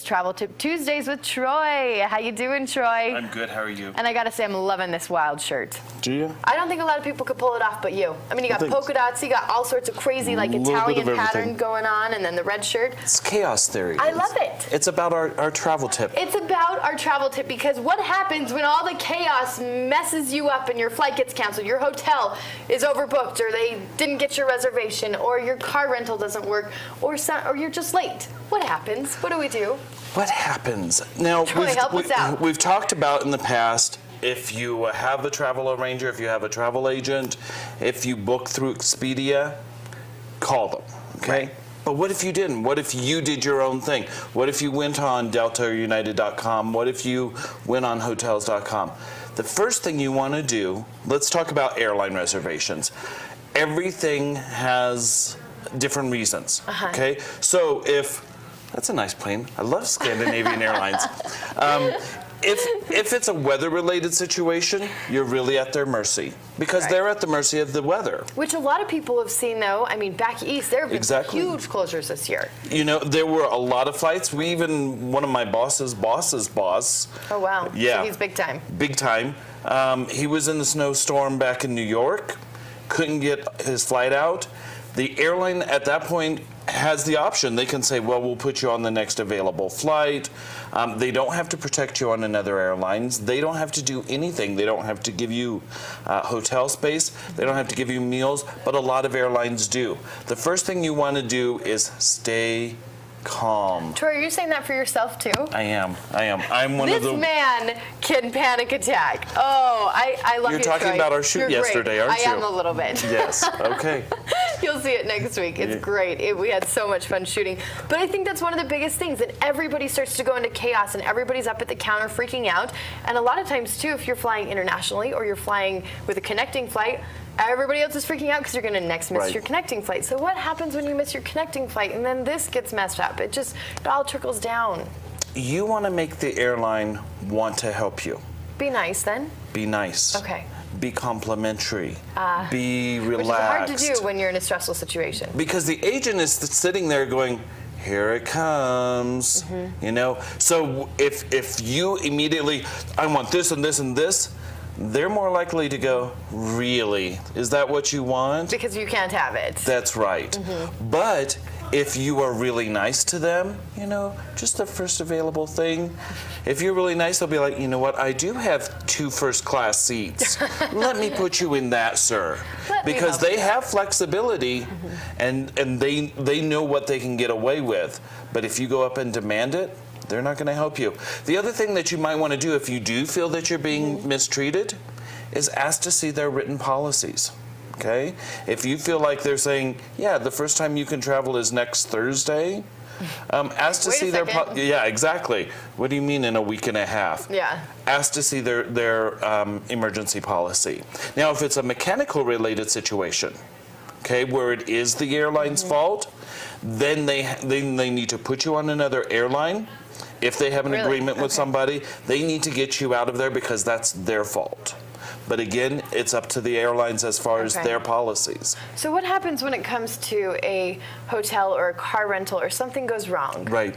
Travel Tip Tuesdays with Troy. How you doing, Troy? I'm good. How are you? And I gotta say, I'm loving this wild shirt. Do you? I don't think a lot of people could pull it off, but you. I mean, you got polka dots, you got all sorts of crazy, like Italian pattern going on, and then the red shirt. It's chaos theory. I love it. It's about our travel tip. It's about our travel tip, because what happens when all the chaos messes you up and your flight gets canceled, your hotel is overbooked, or they didn't get your reservation, or your car rental doesn't work, or you're just late? What happens? What do we do? What happens? Now, Troy, help us out. We've talked about in the past, if you have a travel arranger, if you have a travel agent, if you book through Expedia, call them, okay? Right. But what if you didn't? What if you did your own thing? What if you went on Delta or United.com? What if you went on Hotels.com? The first thing you want to do, let's talk about airline reservations. Everything has different reasons, okay? So that's a nice plane. I love Scandinavian Airlines. If it's a weather-related situation, you're really at their mercy, because they're at the mercy of the weather. Which a lot of people have seen, though. I mean, back east, there have been huge closures this year. You know, there were a lot of flights. One of my boss's boss. Oh, wow. Yeah. So he's big time. Big time. He was in the snowstorm back in New York, couldn't get his flight out. The airline at that point has the option. They can say, well, we'll put you on the next available flight. They don't have to protect you on another airlines. They don't have to do anything. They don't have to give you hotel space. They don't have to give you meals, but a lot of airlines do. The first thing you want to do is stay calm. Troy, are you saying that for yourself, too? I am. I'm one of the... This man can panic attack. Oh, I love you, You're talking Troy. about our shoot yesterday, aren't you? I am a little bit. Yes, okay. You'll see it next week. It's great. We had so much fun shooting. But I think that's one of the biggest things, that everybody starts to go into chaos, and everybody's up at the counter freaking out. And a lot of times, too, if you're flying internationally or you're flying with a connecting flight, everybody else is freaking out because you're going to next miss your connecting flight. So what happens when you miss your connecting flight and then this gets messed up? It all trickles down. You want to make the airline want to help you. Be nice, then. Be nice. Okay. Be complimentary. Be relaxed. Which is hard to do when you're in a stressful situation. Because the agent is sitting there going, here it comes, you know? So if you immediately, I want this and this and this, they're more likely to go, really? Is that what you want? Because you can't have it. That's right. But if you are really nice to them, you know, just the first available thing. If you're really nice, they'll be like, you know what, I do have 2 first-class seats. Let me put you in that, sir. Because they have flexibility, and they know what they can get away with. But if you go up and demand it, they're not going to help you. The other thing that you might want to do if you do feel that you're being mistreated is ask to see their written policies. Okay? If you feel like they're saying, yeah, the first time you can travel is next Thursday, ask to see their yeah, exactly. What do you mean in a week and a half? Yeah. Ask to see their emergency policy. Now, if it's a mechanical related situation, okay, where it is the airline's fault, then they need to put you on another airline. If they have an agreement with somebody, they need to get you out of there because that's their fault. But again, it's up to the airlines as far as their policies. So what happens when it comes to a hotel or a car rental or something goes wrong? Right.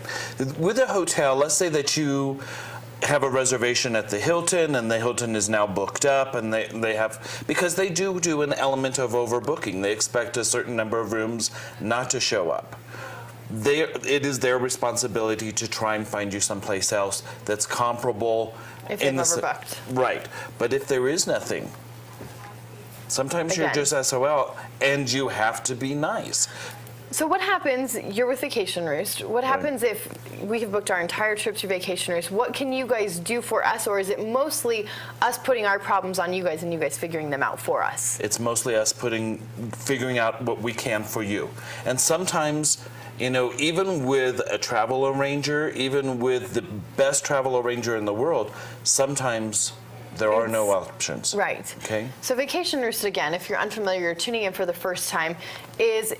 With a hotel, let's say that you have a reservation at the Hilton and the Hilton is now booked up, and they have, because they do an element of overbooking. They expect a certain number of rooms not to show up. It is their responsibility to try and find you someplace else that's comparable. If they've overbooked. Right. But if there is nothing, sometimes you're just SOL, and you have to be nice. So what happens, you're with VacationRoost, what happens if we have booked our entire trip through VacationRoost? What can you guys do for us, or is it mostly us putting our problems on you guys and you guys figuring them out for us? It's mostly us figuring out what we can for you. And sometimes, you know, even with a travel arranger, even with the best travel arranger in the world, sometimes there are no options. Right. Okay. So VacationRoost, again, if you're unfamiliar, you're tuning in for the first time, is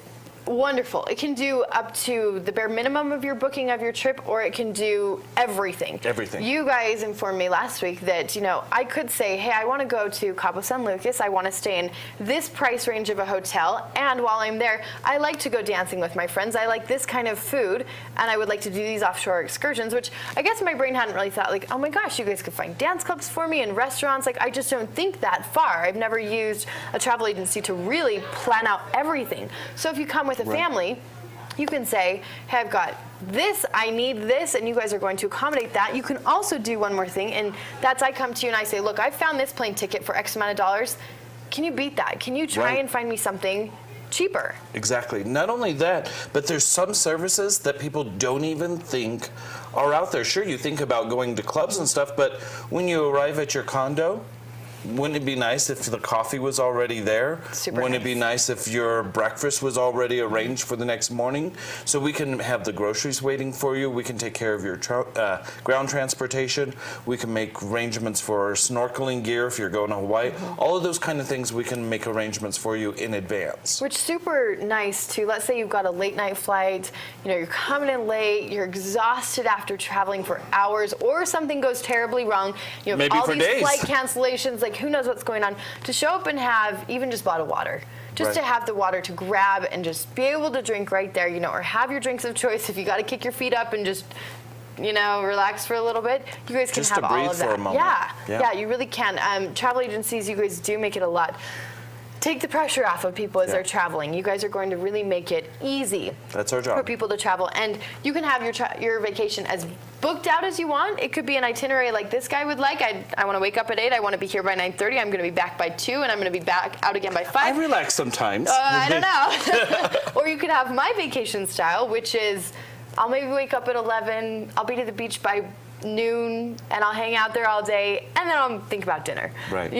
wonderful. It can do up to the bare minimum of your booking of your trip, or it can do everything. Everything. You guys informed me last week that, I could say, hey, I want to go to Cabo San Lucas. I want to stay in this price range of a hotel. And while I'm there, I like to go dancing with my friends. I like this kind of food. And I would like to do these offshore excursions, which I guess my brain hadn't really thought, like, oh my gosh, you guys could find dance clubs for me and restaurants. Like, I just don't think that far. I've never used a travel agency to really plan out everything. So if you come with a family, you can say, hey, I've got this, I need this, and you guys are going to accommodate that. You can also do one more thing, and that's I come to you and I say, look, I found this plane ticket for X amount of dollars. Can you beat that? Can you try and find me something cheaper? Exactly. Not only that, but there's some services that people don't even think are out there. Sure, you think about going to clubs and stuff, but when you arrive at your condo, wouldn't it be nice if the coffee was already there? Wouldn't it be nice if your breakfast was already arranged for the next morning? So we can have the groceries waiting for you. We can take care of your ground transportation. We can make arrangements for snorkeling gear if you're going to Hawaii. All of those kind of things we can make arrangements for you in advance. Which super nice too. Let's say you've got a late night flight, you're coming in late, you're exhausted after traveling for hours, or something goes terribly wrong. You have Maybe all for these days. flight cancellations, like who knows what's going on. To show up and have even just bottled water. Just to have the water to grab and just be able to drink right there, or have your drinks of choice if you got to kick your feet up and just relax for a little bit. You guys can just have to breathe all of that. for a moment. Yeah, you really can. Travel agencies, you guys do make it a lot. Take the pressure off of people as they're traveling. You guys are going to really make it easy. That's our job. For people to travel, and you can have your vacation as booked out as you want. It could be an itinerary like this guy would like. I want to wake up at 8. I want to be here by 9:30. I'm going to be back by 2, and I'm going to be back out again by 5. I relax sometimes. I don't know. Or you could have my vacation style, which is I'll maybe wake up at 11. I'll be to the beach by noon, and I'll hang out there all day, and then I'll think about dinner. Right.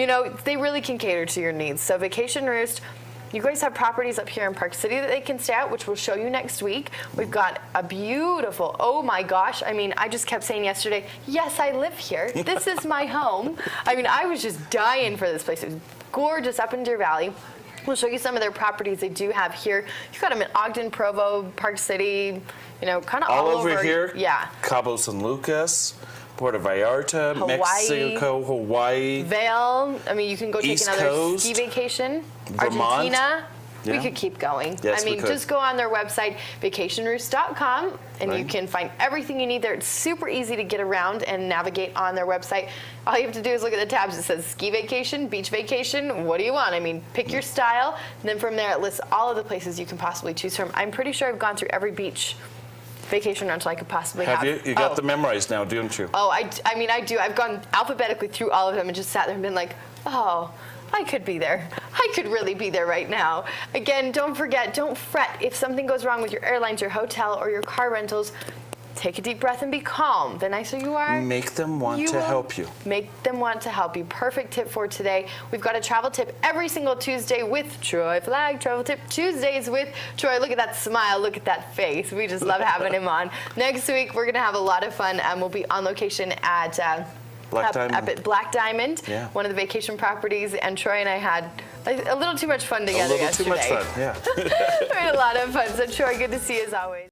They really can cater to your needs. So Vacation Roost, you guys have properties up here in Park City that they can stay at, which we'll show you next week. We've got a beautiful, oh my gosh, I just kept saying yesterday, yes, I live here. This is my home. I was just dying for this place. It was gorgeous up in Deer Valley. We'll show you some of their properties they do have here. You've got them in Ogden, Provo, Park City, kind of all over here. Yeah. Cabo San Lucas, Puerto Vallarta, Hawaii, Mexico, Hawaii. Vail. You can go take East another Coast, ski vacation. Vermont. Argentina. Yeah. We could keep going. Yes, we could. Just go on their website, VacationRoost.com, and you can find everything you need there. It's super easy to get around and navigate on their website. All you have to do is look at the tabs. It says ski vacation, beach vacation. What do you want? Pick your style. And then from there, it lists all of the places you can possibly choose from. I'm pretty sure I've gone through every beach vacation rental I could possibly have. Have you? You got them memorized now, don't you? Oh, I do. I've gone alphabetically through all of them and just sat there and been like, oh, I could be there. I could really be there right now. Again, don't forget, don't fret. If something goes wrong with your airlines, your hotel, or your car rentals, take a deep breath and be calm. The nicer you are, make them want to help you. Make them want to help you. Perfect tip for today. We've got a travel tip every single Tuesday with Troy Flagg. Travel tip Tuesdays with Troy. Look at that smile. Look at that face. We just love having him on. Next week, we're going to have a lot of fun. We'll be on location at Black Diamond, one of the vacation properties, and Troy and I had a little too much fun together yesterday. A little too much fun, yeah. We had a lot of fun. So Troy, good to see you as always.